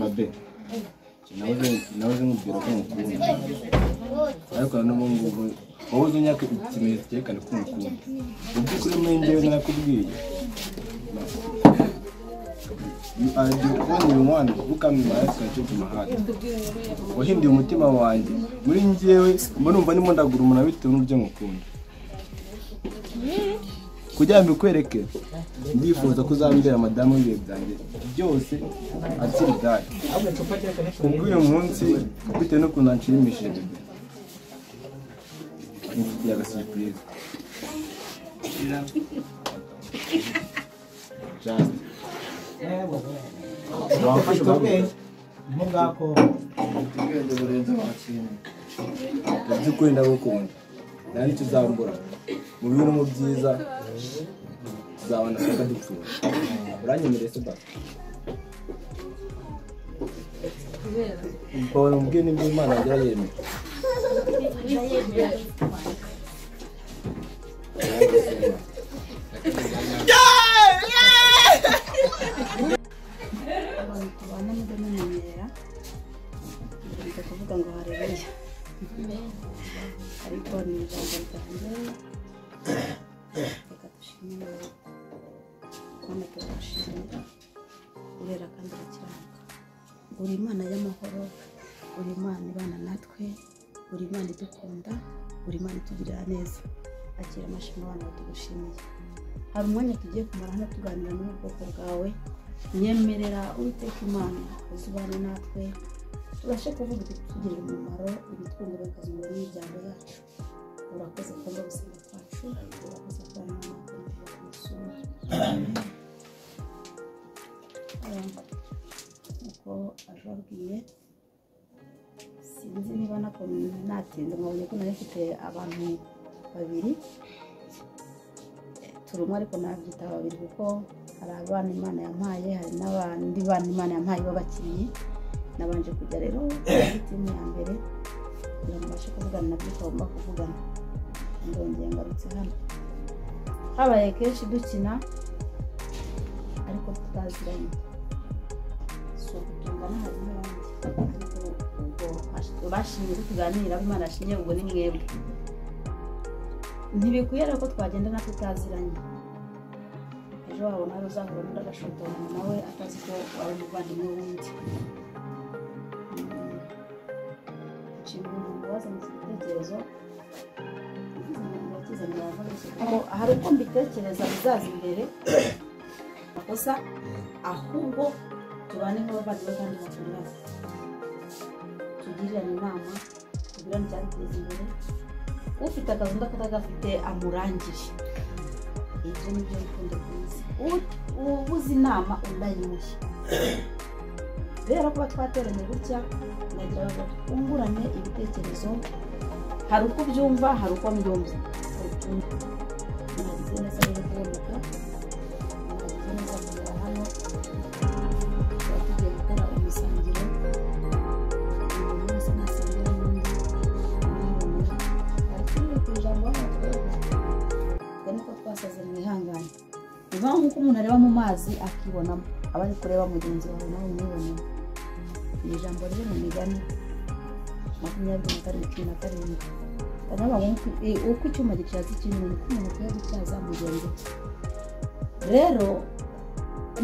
babe nawe nkubwira ko mukunda ariko n'ubu ngubu wowe unyaka ikimenyetso cyerekana ko mukunda ubyukuri muri njyewe narakubwiye you are the only one who come in my life and change my heart wahinduye umutima wanjye muri njyewe mbona umva ndimo ndagura umuntu bitewe n'uburyo ngukunda kugira ngo bikwereke ndifuza ko uzambera madamu w'ibihe byanjye byose akiri dahari kubw'uyu munsi bitewe n'ukuntu nshimishije mfitiye agasipurize just wafashe ubwenge mugako ubwenge burenze amakintu by'ukuri ndagukunda nta n'icyo uzambura mu bibi no mu byiza tuzabona kuko dupfuye uranyemereye se basi mbona mubwiye nimba Imana yagira yemeye tubana n'umumenyera nzi kuvuga ngo hareruya ariko ni ijambo ryanjye reka dushimire Imana turashimira urera kandi urakiranuka uri Imana y'amahoro uri Imana ibana natwe uri Imana idukunda uri Imana itugirira neza akira amashimwe abana batugushimiye hari umwanya tugiye kumara hano tuganira n'ubwoko bwawe nyemerera Uwiteka Imana uzubane natwe tubashe kuvuga tugirira umumaro ibitwungura bikazungura n'imiryango yacu urakoze kumva gusenga kwacu urakoze kubana natwe n'ubusuru uko ajabwiye sinzi niba natinze mwabonye ko nari mfite abantu babiri turumwe ariko nabyita babiri kuko hari abana Imana yampaye hari n'abandi bana Imana yampaye b'abakinnyi nabanje kujya rero timu ya mbere kugira ngo mbashe kuvugana nabyo tugomba kuvugana ndongeye ngarutse hano habaye kenshi dukina ariko tutaziranye so tungana hari n'abandi ariko ubwo bashimye tuganira Imana yashimye ubwo ni mwebwe ntibikwiye rero ko twagendana tutaziranye ejo wabona ari uzahura n'undi agashotana nawe atazi ko wari umuvandimwe wundi nshimira umuntu wazanye iki gitekerezo hari uko mbitekereza bizaza imbere amakosa ahubwo tubane nk'abavandimwe kandi bakundana tugirirane inama tugirane icyaduteza imbere ufite akazi undi akatagafite amurangire ibyo ni byo bikunda kuza ubuze inama undayimushye rero kuba twateranye gutya nagira ngo twungurane ibitekerezo hari uko byumva hari uko mbyumva nagize neza rero kuboneka nagize neza kugera hano tuba tugiye gukora umusangiro umuntu wese nasangira n'undi niko twasaze mwihangane niba nk'uko umuntu areba mu mazi akibonamo aba ari kureba mugenzi wawe nawe umwibonemo ni ijambo riri mu migani 27:17 kanaba uko icyuma gityaza ikintu uko umuntu akwiye gutyaza mugenzi rero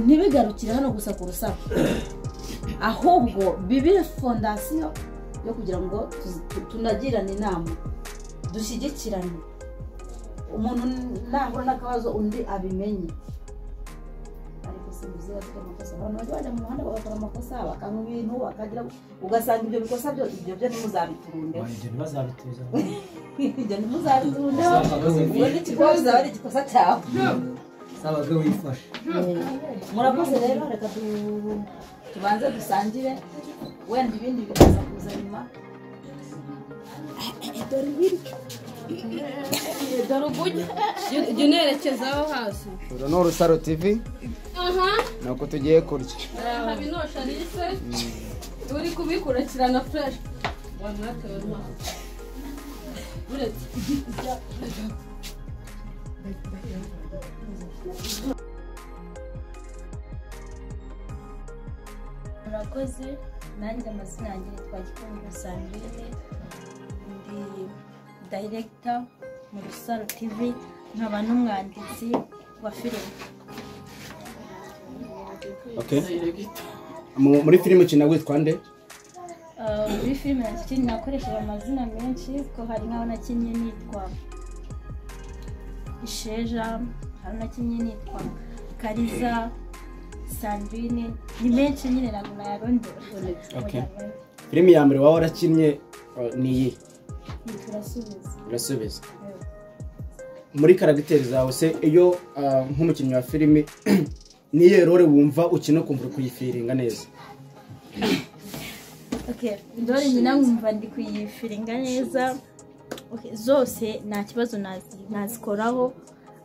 ntibigarukire hano gusa ku rusaku ahubwo bibe fondasiyo yo kugira ngo tunagirane inama dushyigikirane umuntu nahura n'akabazo undi abimenye ariko simbizi bafite amakosa abantu bajya mu muhanda bagakora amakosa bakanywa ibintu bakagira ugasanga ibyo bikosa byo ntimuzabiturunde ibyo ntibazabituza ibyo ntimuzabiturunde ubwo n'ikikoza ari igikosa cyawe sabaga wifashe murakoze rero reka tubanze dusangire wenda ibindi bikaza kuza nyuma dore ibiryo dore ubujya jya unerekezaho hasi uru ni Urusaro TV nuko tugiye kurya aha binosha nise turi kubikurikirana fresh wanatewe n'amazi uretse murakoze nanjye amazina yanjye nitwa Gikundiro Sandrine ndi director mu Rusaro TV nkaba n'umwanditsi wa filime. Okay. Muri filime ukina witwa nde? Muri filime nakoresheje amazina menshi ko hari nk'aho nakinnye nitwa Isheja, hari nakinnye nitwa Kariza, Sandrine, ni menshi nyine ntabwo nayarondora. Okay. Filime ya mbere wawe warakinnye ni iyi? Turasubiza. Muri karagiteri zawe se iyo nk'umukinnyi wa filime niye role wumva ukina kumva kuyifiringa neza? Okay, ndore nyina nkumva ndi kuyifiringa neza. Okay, zose nta kibazo nazikoraho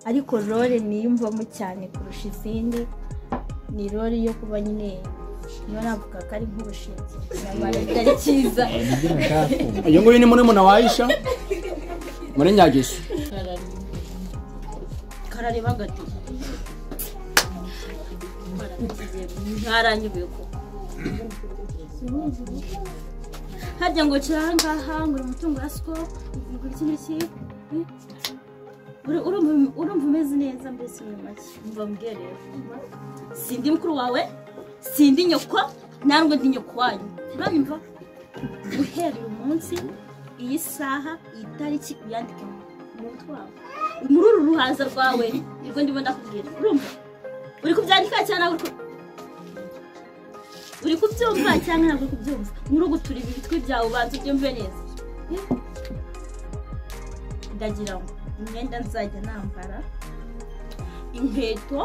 ariko role niyumvamo cyane kurusha izindi ni role yo kuba nyine niyo navuga ko ari nk'ubushinzi nyamara bitari cyiza. Iyo nguyu ni muna wa Aisha muri Nyagisu karareba gati ntaranyubiye ko harya ngo cyangwa ngo umutungo asiko ngo iki urumva umeze neza mbese muri make mbabwire rero sindi mukuru wawe sindi nyoko ntabwo ndi nyoko wanyu uranyumva uhereye umunsi iyi saha iyi tariki uyandike mu mutwawe muri uru ruhaza rwawe nibwo ndimo ndakubwira urumva uri kubyandika cyane uri kubyumva cyangwa ntabwo uri kubyumva muri ugutura ibi bitwi byawe ubanza ubyumve neza ndagira ngo imyenda nzajya nambara inkweto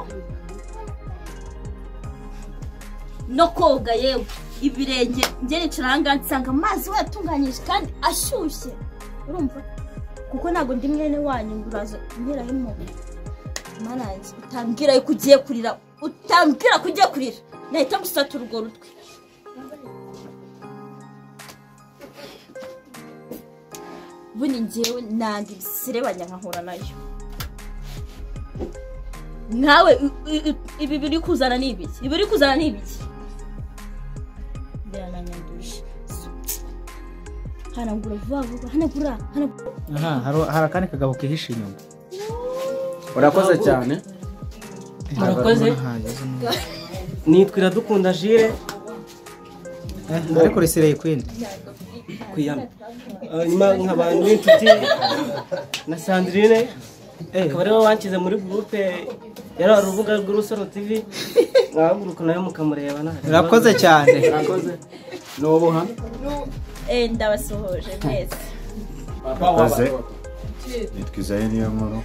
no koga yewe ibirenge njye nicara ahangaha nsanga amazi wayatunganyije kandi ashyushye urumva kuko ntabwo ndi mwene wanyu ngo uraza unteraho impuhwe mana yanjye utambwira yuko ugiye kurira utambwira ko ugiye kurira nahita gusatura urwo rutwe buni njyewe nanga ibisirebanya nkahura nayo nkawe ibi biri kuzana n'ibiki birananyanduje hanagura vuba hanagura hari akandi kagabo kihishe inyuma. urakoze cyane. Murakoze. Nitwa Iradukunda Jire. Ariko resereye kwindi. Kuyama. Nyuma nk'abantu b'inshuti na Sandrine. Akaba ariwe wankize muri groupe yari urubuga rw'Urusaro TV. Mwahaguruka nayo mukamureba na. Urakoze cyane. Urakoze. Nobuha. Ndabasohoje mwese. Murakoze. Nitwa Isaie Niyonkuru.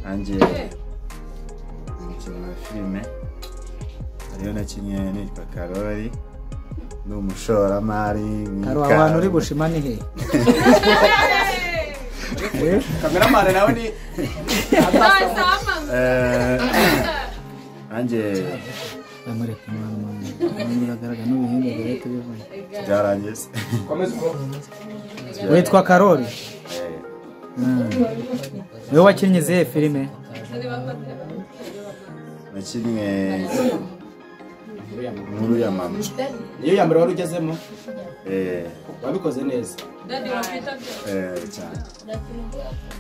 Anjye umukinnyi wa filime ariyo nakinnye nitwa Karori ni umushoramari Karo abantu uri gushima ni he kameramani nawe ni anjye amureka mama biragaragara n'ibihembo birete bivanye byarangiye witwa Karori wewe wakinnye zihe filime? nakinnye Inkuru ya Mama. Iyo ya mbere wari ugezemo? Wabikoze neza. Cyane.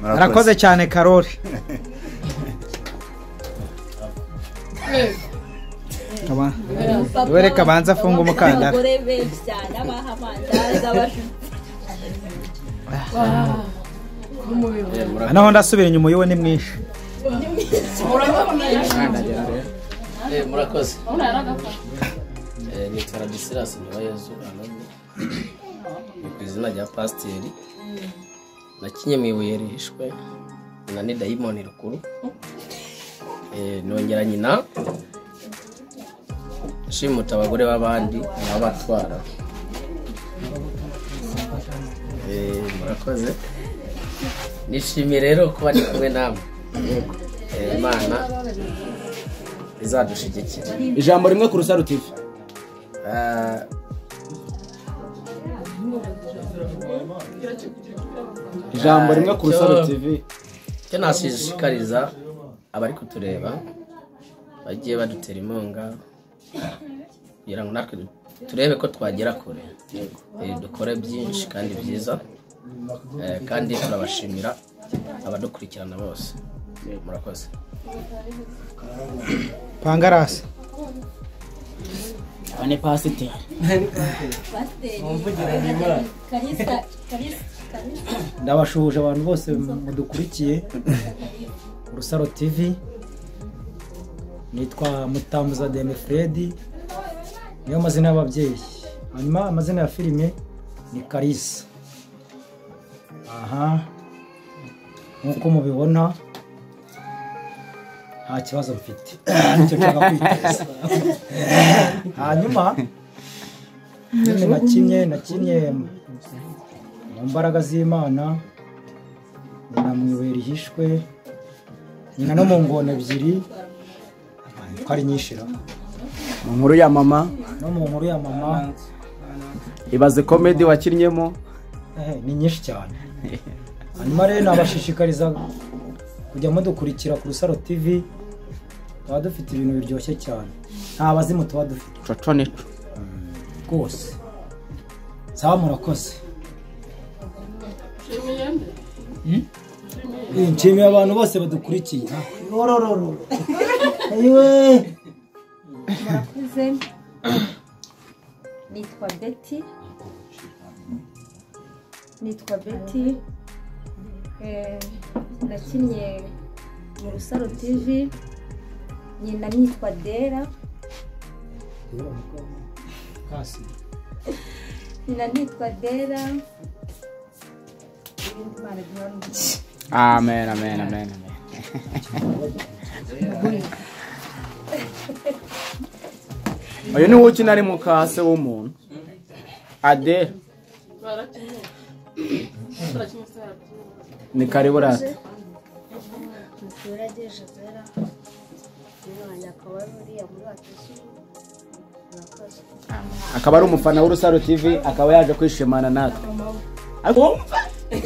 Arakoze cyane Karori. Kama wereka banza funga umukandara. Abagore benshi cyane abahamandaza abashuti. Hano ndasubira inyuma yiwe ni mwinshi. Murakoze. Nitwa Radisirasi Niwayezu Anabu. Ku izina rya Pasiteri. Nakinye mu Ibuye Rishwe na ni Dayimoni Rukuru. Nongera nyina shimuta abagore b'abandi n'abatwara. Murakoze. Nishimiye rero kuba ndi kumwe namwe. Imana izadushigikira. Ijambo rimwe ku Rusaro TV. Ijambo rimwe ku Rusaro TV. Cyo nashishikariza abari kutureba bagiye badutera imonga kugira ngo natwe turebe ko twagera kure dukore byinshi kandi byiza kandi turabashimira abadukurikirana bose murakoze Pangarasi ane pasiteri ndabashuhuje abantu bose mudukurikiye Urusaro TV nitwa Mutambuza Deme Fred niyo mazina y'ababyeyi hanyuma amazina ya filime ni Kalisa aha nkuko mubibona nta kibazo mfite nicyo nshaka kwiteza hanyuma nakinye mu mbaraga z'Imana nyina mwibera ihishwe nyina no mu ngona ebyiri ko ari nyishira mu nkuru ya mama no mu nkuru ya mama ibaze comedy wakinyemo ni nyinshi cyane hanyuma rero nabashishikariza kujya mudukurikira ku Rusaro TV tuba dufite ibintu biryoshye cyane nta bazimu tuba dufite coco nico rwose sawa murakoze nshimiye abantu bose badukurikiye orororo ayiwe murakoze nitwa Betty nakinnye mu Rusaro TV nyina nitwa Dera nyina nitwa Dera amen amen amen uyu ni ukina ari mu kase w'umuntu Adele ni karibu rata akaba ari umufana w'Urusaro TV akaba yaje kwishimana natwe ariko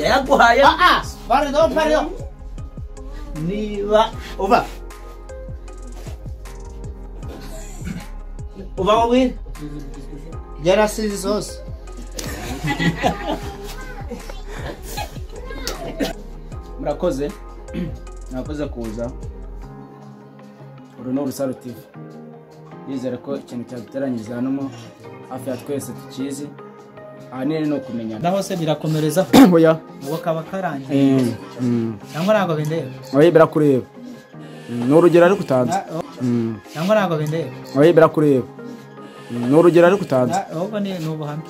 yaguhaye pardon niba uba wowe yarasize zose murakoze kuza uru ni Urusaro TV nizere ko ikintu cyaduteranyiriza hano hafi ya twese tukizi ahanini ni ukumenyana naho se birakomereza oya ubwo kaba karangiye cyangwa ntabwo bindeba oya birakureba ni urugero ari kutanza cyangwa ntabwo bindeba oya birakureba ni urugero ari kutanza ahubwo ni ubuhamya